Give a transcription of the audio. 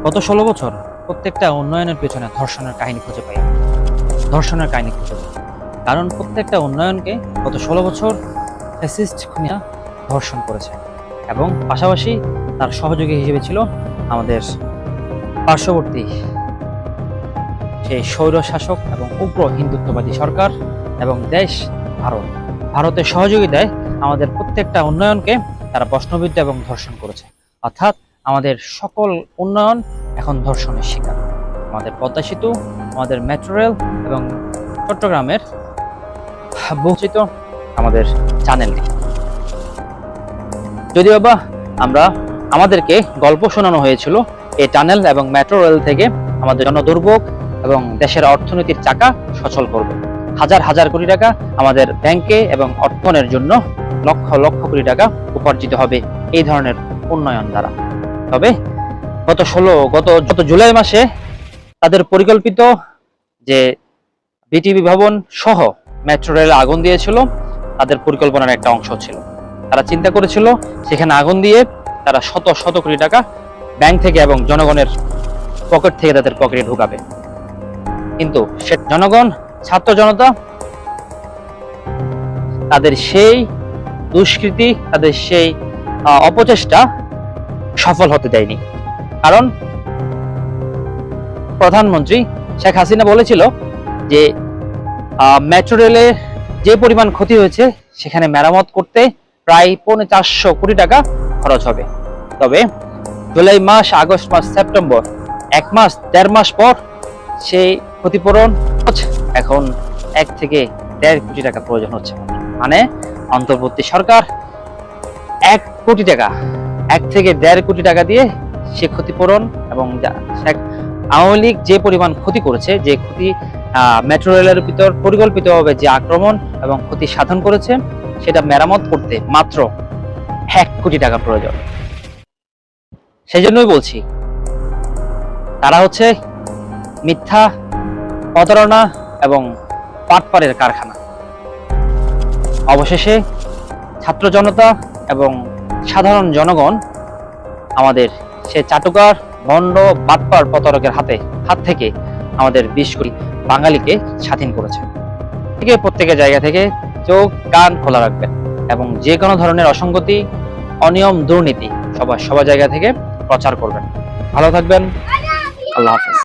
গত 16 বছর প্রত্যেকটা উন্নয়নের পেছনে ধর্ষণের কাহিনী খুঁজে পাই। ধর্ষণের কাহিনী খুঁজে পাই, কারণ প্রত্যেকটা উন্নয়নকে গত 16 বছর ফ্যাসিস্ট খুনিরা ধর্ষণ করেছে, এবং পাশাপাশি তার সহযোগী হিসেবে ছিল আমাদের পার্শ্ববর্তী সেই স্বৈর শাসক এবং উগ্র হিন্দুত্ববাদী সরকার এবং দেশ ভারতের সহযোগিতায় আমাদের প্রত্যেকটা উন্নয়নকে তারা প্রশ্নবিদ্ধ এবং ধর্ষণ করেছে। অর্থাৎ আমাদের সকল উন্নয়ন এখন ধর্ষণের শিকার। আমাদের পদ্মা সেতু, আমাদের মেট্রো রেল এবং চট্টগ্রামের বহুচিত আমাদের চ্যানেলটি, যদিও বা আমাদেরকে গল্প শোনানো হয়েছিল এই টানেল এবং মেট্রো রেল থেকে আমাদের জনদুর্ভোগ এবং দেশের অর্থনীতির চাকা সচল করবে। হাজার হাজার কোটি টাকা আমাদের ব্যাংকে এবং অর্থনের জন্য লক্ষ লক্ষ কোটি টাকা উপার্জিত হবে এই ধরনের উন্নয়ন দ্বারা। তবে গত জুলাই মাসে তাদের পরিকল্পিত যে বিটিভি ভবন সহ মেট্রো রেলে আগুন দিয়েছিল, তাদের পরিকল্পনার একটা অংশ ছিল। তারা চিন্তা করেছিল সেখানে আগুন দিয়ে তারা শত শত কোটি টাকা ব্যাংক থেকে এবং জনগণের পকেট থেকে তাদের পকেটে ঢুকাবে। কিন্তু সে জনগণ, ছাত্র জনতা তাদের সেই দুষ্কৃতি, তাদের সেই অপচেষ্টা সফল হতে দেয়নি। কারণ প্রধানমন্ত্রী শেখ হাসিনা বলেছিল যে মেট্রো রেলে যে পরিমাণ ক্ষতি হয়েছে সেখানে মেরামত করতে প্রায় 450 কোটি টাকা খরচ হবে। তবে জুলাই মাস, আগস্ট মাস, সেপ্টেম্বর, 1 মাস পর সেই ক্ষতিপূরণ এখন 1 থেকে 1.5 কোটি টাকা প্রয়োজন হচ্ছে। মানে অন্তর্বর্তী সরকার 1 কোটি টাকা, 1 থেকে 1.5 কোটি টাকা দিয়ে সে ক্ষতিপূরণ এবং আওয়ামী লীগ যে পরিমাণ ক্ষতি করেছে, যে ক্ষতি মেট্রো রেলের ভিতর পরিকল্পিতভাবে যে আক্রমণ এবং ক্ষতি সাধন করেছে, সেটা মেরামত করতে মাত্র 1 কোটি টাকা প্রয়োজন। সেই জন্যই বলছি তারা হচ্ছে মিথ্যা, প্রতারণা এবং পাটপাড়ের কারখানা। অবশেষে ছাত্র জনতা এবং সাধারণ জনগণ আমাদের সে চাটুকার, ভণ্ড, বাটপার, প্রতারকের হাত থেকে আমাদের 20 কোটি বাঙালিকে স্বাধীন করেছে। প্রত্যেকের জায়গা থেকে চোখ কান খোলা রাখবেন এবং যে কোনো ধরনের অসঙ্গতি, অনিয়ম, দুর্নীতি সবার জায়গা থেকে প্রচার করবেন। ভালো থাকবেন। আল্লাহ হাফেজ।